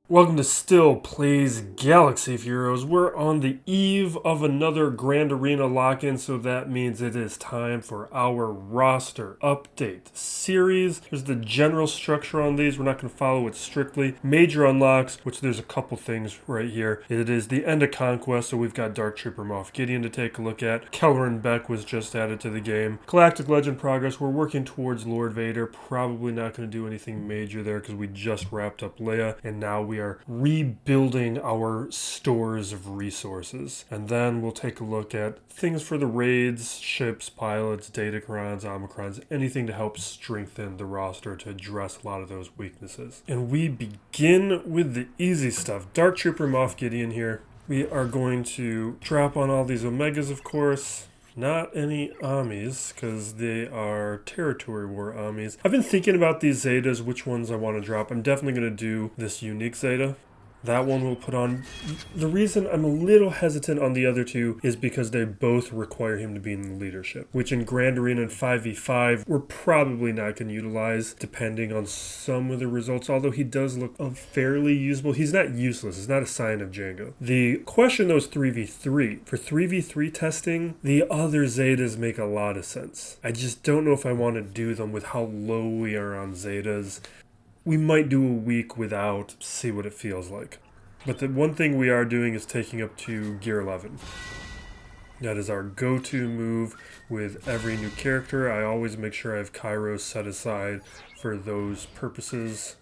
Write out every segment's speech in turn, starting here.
Welcome to Still Plays Galaxy Heroes. We're on the eve of another Grand Arena lock-in, so that means it is time for our roster update series. Here's the general structure on these. We're not going to follow it strictly. Major unlocks, which there's a couple things right here. It is the end of Conquest, so we've got Dark Trooper Moff Gideon to take a look at. Kelleran was just added to the game. Galactic Legend progress. We're working towards Lord Vader. Probably not going to do anything major there because we just wrapped up Leia, and now we are rebuilding our stores of resources. And then we'll take a look at things for the raids, ships, pilots, Datacrons, Omicrons, anything to help strengthen the roster to address a lot of those weaknesses. And we begin with the easy stuff. Dark Trooper Moff Gideon here. We are going to drop on all these Omegas, of course. Not any Amis, because they are territory war Amis. I've been thinking about these Zetas, which ones I want to drop. I'm definitely going to do this unique Zeta. That one we'll put on. The reason I'm a little hesitant on the other two is because they both require him to be in leadership, which in Grand Arena and 5v5, we're probably not going to utilize depending on some of the results, although he does look fairly usable. He's not useless. It's not a sign of Django. The question, though, is 3v3. For 3v3 testing, the other Zetas make a lot of sense. I just don't know if I want to do them with how low we are on Zetas. We might do a week without, see what it feels like. But the one thing we are doing is taking up to Gear 11. That is our go-to move with every new character. I always make sure I have Kairos set aside for those purposes.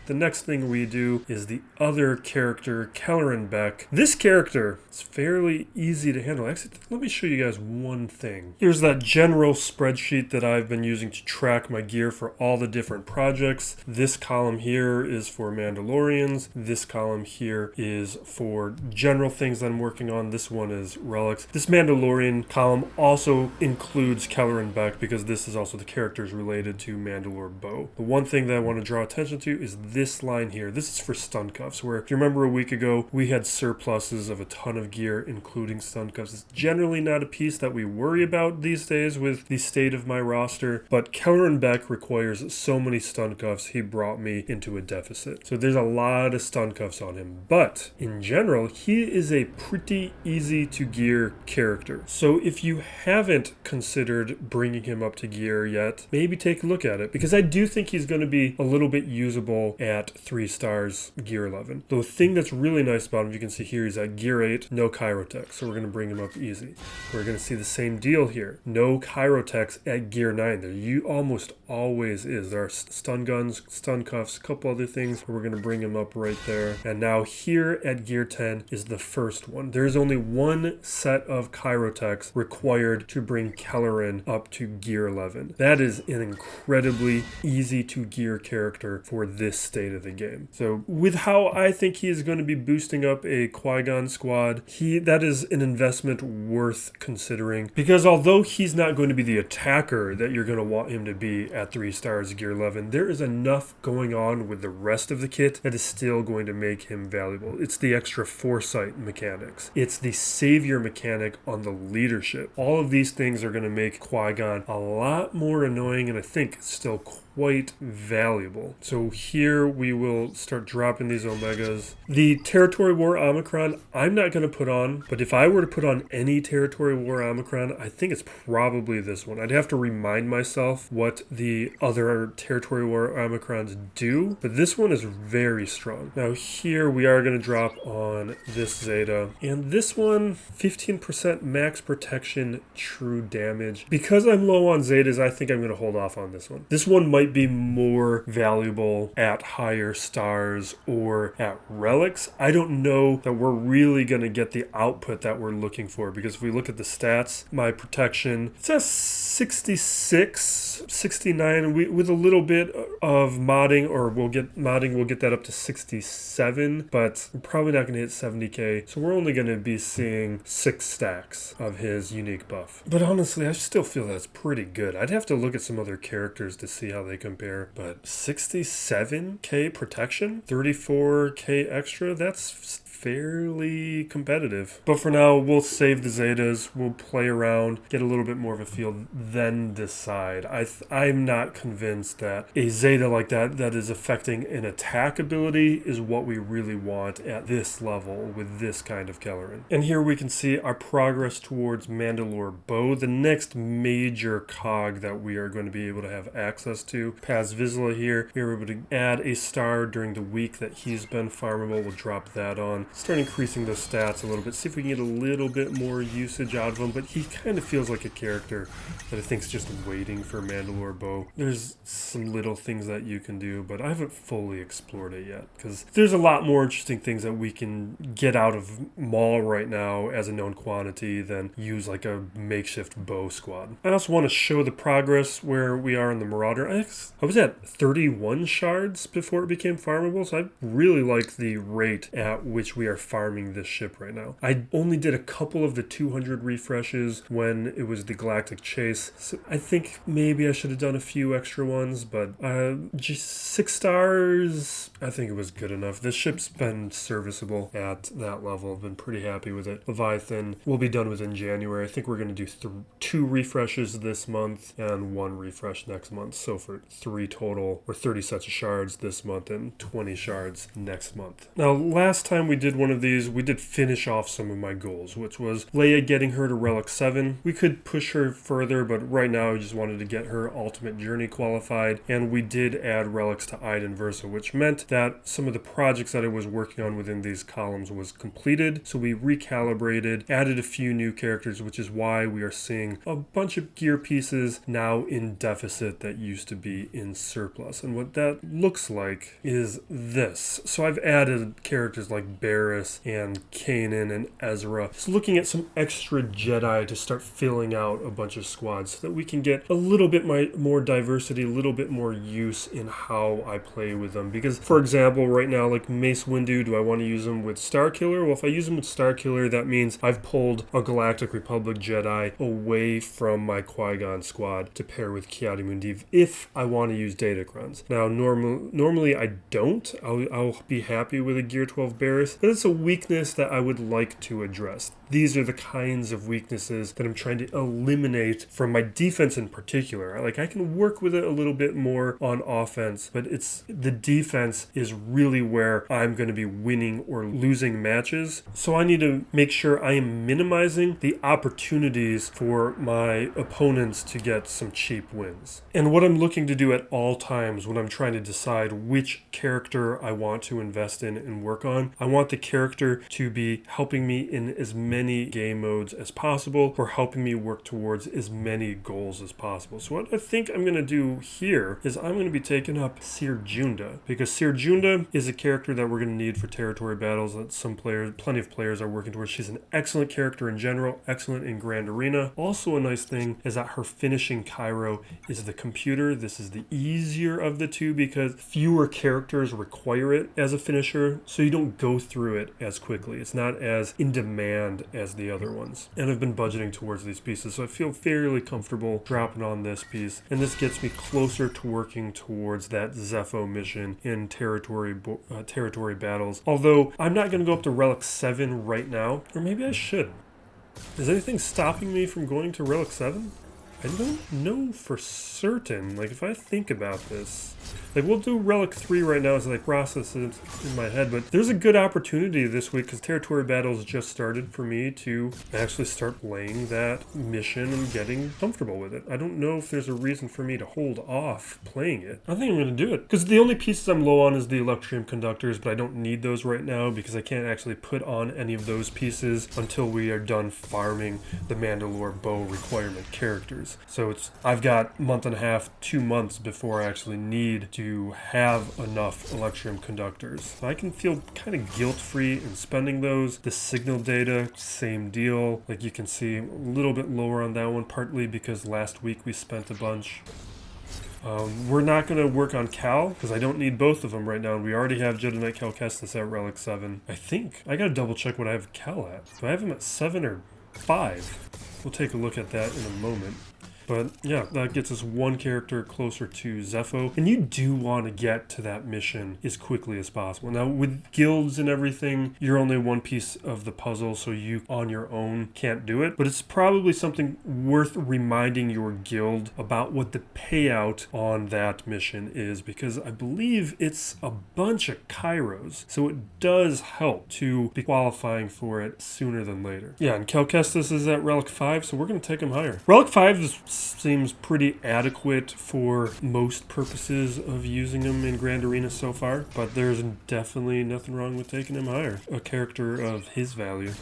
The next thing we do is the other character, Kelleran. This character is fairly easy to handle. Actually, let me show you guys one thing. Here's that general spreadsheet that I've been using to track my gear for all the different projects. This column here is for Mandalorians. This column here is for general things that I'm working on. This one is relics. This Mandalorian column also includes Kelleran because this is also the characters related to Mandalore Bo. The one thing that I want to draw attention to is this line here. This is for stun cuffs, where if you remember a week ago, we had surpluses of a ton of gear, including stun cuffs. It's generally not a piece that we worry about these days with the state of my roster, but Kelleran requires so many stun cuffs, he brought me into a deficit. So there's a lot of stun cuffs on him, but in general, he is a pretty easy to gear character. So if you haven't considered bringing him up to gear yet, maybe take a look at it, because I do think he's going to be a little bit usable at 3 stars Gear 11. The thing that's really nice about him, you can see here, he's at Gear 8, no Kyrotech, so we're going to bring him up easy. We're going to see the same deal here. No Kyrotechs at Gear 9. There almost always is. There are stun guns, stun cuffs, a couple other things. We're going to bring him up right there. And now here at Gear 10 is the first one. There's only one set of Kyrotechs required to bring Kelleran up to Gear 11. That is an incredibly easy to gear character for this state of the game. So with how I think he is going to be boosting up a Qui-Gon squad, that is an investment worth considering, because although he's not going to be the attacker that you're going to want him to be at 3 stars Gear 11, there is enough going on with the rest of the kit that is still going to make him valuable. It's the extra foresight mechanics. It's the savior mechanic on the leadership. All of these things are going to make Qui-Gon a lot more annoying, and I think still quite valuable. So here we will start dropping these Omegas. The Territory War Omicron, I'm not going to put on, but if I were to put on any Territory War Omicron, I think it's probably this one. I'd have to remind myself what the other Territory War Omicrons do, but this one is very strong. Now here we are going to drop on this Zeta, and this one, 15% max protection, true damage. Because I'm low on Zetas, I think I'm going to hold off on this one. This one might be more valuable at higher stars or at relics. I don't know that we're really going to get the output that we're looking for, because if we look at the stats, my protection, it says 66, 69, with a little bit of modding, or we'll get that up to 67, but we're probably not going to hit 70k, so we're only going to be seeing 6 stacks of his unique buff. But honestly, I still feel that's pretty good. I'd have to look at some other characters to see how they compare, but 67k protection, 34k extra, that's fairly competitive. But for now, we'll save the Zetas, we'll play around, get a little bit more of a feel, then decide. I'm not convinced that a Zeta like that is affecting an attack ability is what we really want at this level with this kind of Kelleran. And here we can see our progress towards Mandalore Bow, the next major cog that we are going to be able to have access to. Paz Vizsla here, we are able to add a star during the week that he's been farmable. We'll drop that on. Start increasing those stats a little bit, see if we can get a little bit more usage out of him, but he kind of feels like a character that I think is just waiting for Mandalore Bow. There's some little things that you can do, but I haven't fully explored it yet, because there's a lot more interesting things that we can get out of Maul right now as a known quantity than use like a makeshift bow squad. I also want to show the progress where we are in the Marauder. I was at 31 shards before it became farmable, so I really like the rate at which we are farming this ship right now. I only did a couple of the 200 refreshes when it was the Galactic Chase, so I think maybe I should have done a few extra ones, but just 6 stars, I think it was good enough. This ship's been serviceable at that level. I've been pretty happy with it. Leviathan will be done within January. I think we're going to do 2 refreshes this month and 1 refresh next month. So for 3 total, or 30 sets of shards this month and 20 shards next month. Now, last time we did one of these, we did finish off some of my goals, which was Leia, getting her to Relic 7. We could push her further, but right now I just wanted to get her Ultimate Journey qualified, and we did add relics to Iden Versa, which meant that some of the projects that I was working on within these columns was completed. So we recalibrated, added a few new characters, which is why we are seeing a bunch of gear pieces now in deficit that used to be in surplus. And what that looks like is this. So I've added characters like Barriss and Kanan and Ezra. Just looking at some extra Jedi to start filling out a bunch of squads so that we can get a little bit more diversity, a little bit more use in how I play with them. Because, for example, right now, like Mace Windu, do I want to use him with Starkiller? Well, if I use him with Starkiller, that means I've pulled a Galactic Republic Jedi away from my Qui-Gon squad to pair with Ki-Adi-Mundi if I want to use Datacrons. Now, normally I don't. I'll be happy with a Gear 12 Barriss, but it's a weakness that I would like to address. These are the kinds of weaknesses that I'm trying to eliminate from my defense in particular. Like, I can work with it a little bit more on offense, but it's the defense is really where I'm going to be winning or losing matches. So I need to make sure I am minimizing the opportunities for my opponents to get some cheap wins. And what I'm looking to do at all times when I'm trying to decide which character I want to invest in and work on, I want the character to be helping me in as many game modes as possible, or helping me work towards as many goals as possible. So what I think I'm going to do here is I'm going to be taking up Sir Junda, because Sir Junda is a character that we're going to need for territory battles that plenty of players are working towards. She's an excellent character in general, excellent in Grand Arena. Also a nice thing is that her finishing Cairo is the computer. This is the easier of the two because fewer characters require it as a finisher, so you don't go through it as quickly. It's not as in demand as the other ones. And I've been budgeting towards these pieces, so I feel fairly comfortable dropping on this piece. And this gets me closer to working towards that Zeffo mission in territory battles. Although I'm not going to go up to Relic 7 right now, or maybe I should. Is anything stopping me from going to Relic 7? I don't know for certain. Like, if I think about this, like, we'll do Relic 3 right now as I process it in my head, but there's a good opportunity this week because Territory Battles just started for me to actually start playing that mission and getting comfortable with it. I don't know if there's a reason for me to hold off playing it. I think I'm going to do it because the only pieces I'm low on is the Electrium Conductors, but I don't need those right now because I can't actually put on any of those pieces until we are done farming the Mandalore Bow requirement characters. So I've got a month and a half, 2 months before I actually need to have enough Electrium Conductors. So I can feel kind of guilt-free in spending those. The signal data, same deal. Like, you can see a little bit lower on that one, partly because last week we spent a bunch. We're not going to work on Cal, because I don't need both of them right now. We already have Jedi Knight Cal Kestis at Relic 7. I think. I got to double check what I have Cal at. Do I have him at 7 or 5? We'll take a look at that in a moment. But yeah, that gets us one character closer to Zeffo. And you do want to get to that mission as quickly as possible. Now, with guilds and everything, you're only one piece of the puzzle, so you on your own can't do it. But it's probably something worth reminding your guild about what the payout on that mission is, because I believe it's a bunch of Kairos. So it does help to be qualifying for it sooner than later. Yeah, and Kelleran is at Relic 5, so we're going to take him higher. Relic 5 seems pretty adequate for most purposes of using him in Grand Arena so far, but there's definitely nothing wrong with taking him higher. A character of his value.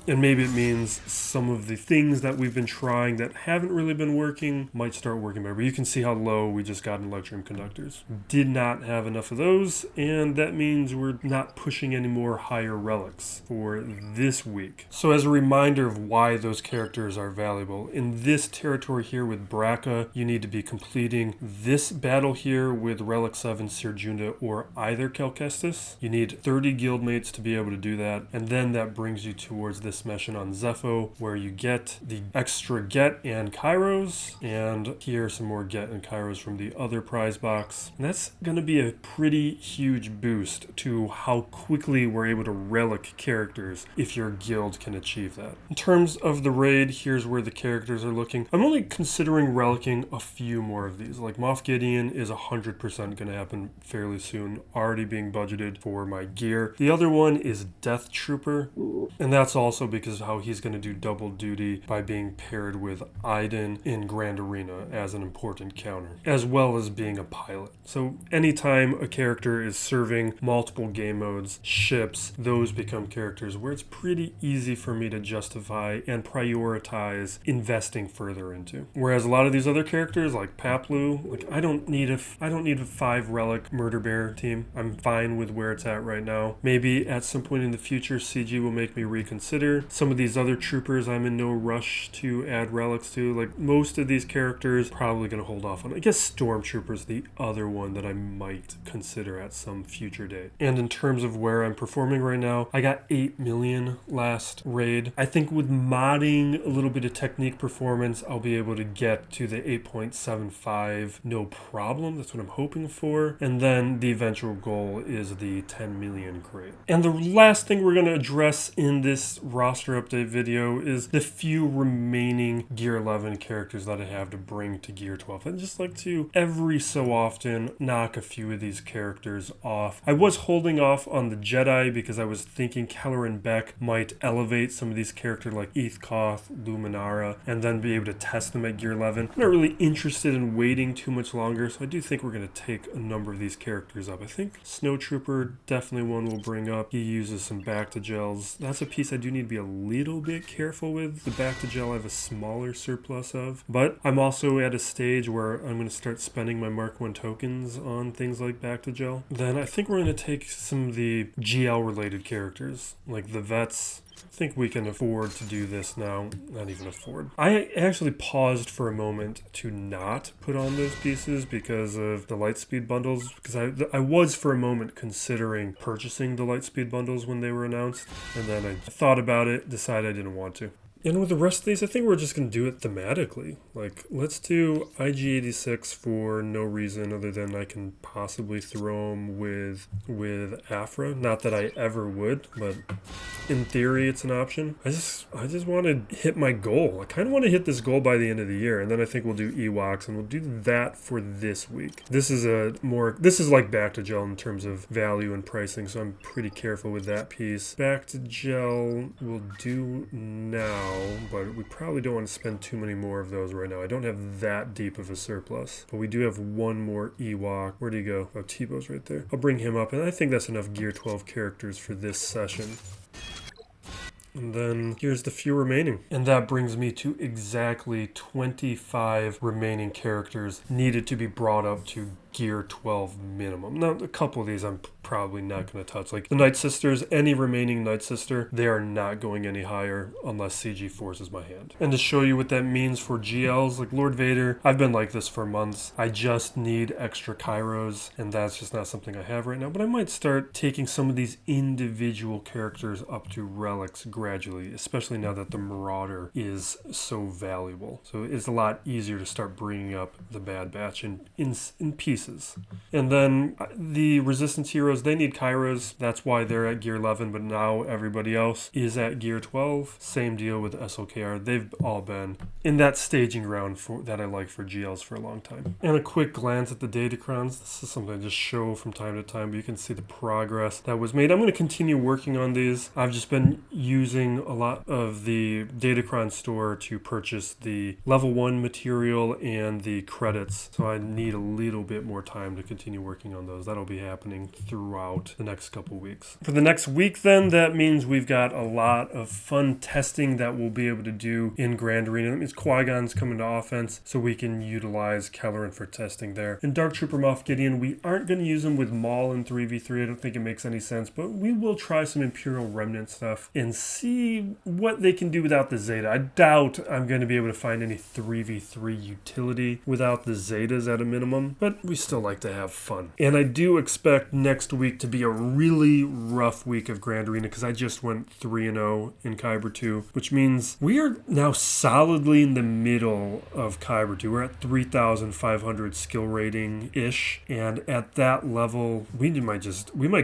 And maybe it means some of the things that we've been trying that haven't really been working might start working better. But you can see how low we just got in Electrum Conductors. Did not have enough of those, and that means we're not pushing any more higher relics for this week. So as a reminder of why those characters are valuable, in this territory here with Braca, you need to be completing this battle here with Relic 7, Serjunda, or either Kelleran. You need 30 guildmates to be able to do that, and then that brings you towards this mission on Zeffo, where you get the extra get and Kairos, and here some more get and Kairos from the other prize box. And that's going to be a pretty huge boost to how quickly we're able to relic characters if your guild can achieve that. In terms of the raid, here's where the characters are looking. I'm only considering relicking a few more of these. Like Moff Gideon is 100% going to happen fairly soon, already being budgeted for my gear. The other one is Death Trooper, and that's also because of how he's going to do double duty by being paired with Iden in Grand Arena as an important counter, as well as being a pilot. So anytime a character is serving multiple game modes, ships, those become characters where it's pretty easy for me to justify and prioritize investing further into. Whereas a lot of these other characters like Paplu, like I don't need a 5 relic murder bear team. I'm fine with where it's at right now. Maybe at some point in the future CG will make me reconsider. Some of these other troopers I'm in no rush to add relics to. Like most of these characters probably going to hold off on. I guess Stormtrooper's the other one that I might consider at some future date. And in terms of where I'm performing right now, I got 8 million last raid. I think with modding a little bit of technique performance, I'll be able to get to the 8.75 no problem. That's what I'm hoping for. And then the eventual goal is the 10 million crate. And the last thing we're going to address in this roster update video is the few remaining Gear 11 characters that I have to bring to Gear 12. I'd just like to every so often knock a few of these characters off. I was holding off on the Jedi because I was thinking Kelleran Beck might elevate some of these characters like Koth, Luminara, and then be able to test them at Gear 11. I'm not really interested in waiting too much longer, so I do think we're going to take a number of these characters up. I think Snowtrooper, definitely one we'll bring up. He uses some back to gels. That's a piece I do need to be a little bit careful with. The back to gel I have a smaller surplus of, but I'm also at a stage where I'm going to start spending my Mark 1 tokens on things like back to gel. Then I think we're going to take some of the GL related characters, like the vets. I think we can afford to do this now. Not even afford. I actually paused for a moment to not put on those pieces because of the Lightspeed bundles, because I was for a moment considering purchasing the Lightspeed bundles when they were announced, and then I thought about it, decided I didn't want to. And with the rest of these, I think we're just going to do it thematically. Like, let's do IG-86 for no reason other than I can possibly throw them with Afra. Not that I ever would, but in theory, it's an option. I just want to hit my goal. I kind of want to hit this goal by the end of the year, and then I think we'll do Ewoks, and we'll do that for this week. This is like back to gel in terms of value and pricing, so I'm pretty careful with that piece. Back to gel we'll do now, but we probably don't want to spend too many more of those right now. I don't have that deep of a surplus, but we do have one more Ewok. Where do you go? Oh, Tebow's right there. I'll bring him up, and I think that's enough Gear 12 characters for this session. And then here's the few remaining. And that brings me to exactly 25 remaining characters needed to be brought up to Gear 12 minimum. Now, a couple of these I'm probably not going to touch. Like the Night Sisters, any remaining Night Sister, they are not going any higher unless CG forces my hand. And to show you what that means for GLs, like Lord Vader, I've been like this for months. I just need extra Kairos, and that's just not something I have right now. But I might start taking some of these individual characters up to relics gradually, especially now that the Marauder is so valuable. So it's a lot easier to start bringing up the Bad Batch in pieces. And then the Resistance heroes, they need Kairos. That's why they're at gear 11, but now everybody else is at gear 12. Same deal with SOKR. They've all been in that staging ground that I like for GLs for a long time. And a quick glance at the Datacrons. This is something I just show from time to time, but you can see the progress that was made. I'm going to continue working on these. I've just been using a lot of the Datacron store to purchase the level 1 material and the credits, so I need a little bit more time to continue working on those. That'll be happening throughout the next couple weeks. For the next week then, that means we've got a lot of fun testing that we'll be able to do in Grand Arena. That means Qui-Gon's coming to offense, so we can utilize Kelleran for testing there. And Dark Trooper Moff Gideon, we aren't going to use him with Maul in 3v3. I don't think it makes any sense, but we will try some Imperial Remnant stuff and see what they can do without the Zeta. I doubt I'm going to be able to find any 3v3 utility without the Zetas at a minimum, but we still like to have fun. And I do expect next week to be a really rough week of Grand Arena because I just went 3-0 in Kyber 2, which means we are now solidly in the middle of Kyber 2. We're at 3,500 skill rating-ish, and at that level, we might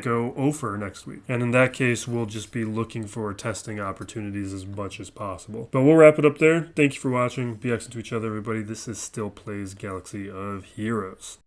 go 0 next week. And in that case, we'll just be looking for testing opportunities as much as possible. But we'll wrap it up there. Thank you for watching. Be excellent to each other, everybody. This is Still Plays Galaxy of Heroes.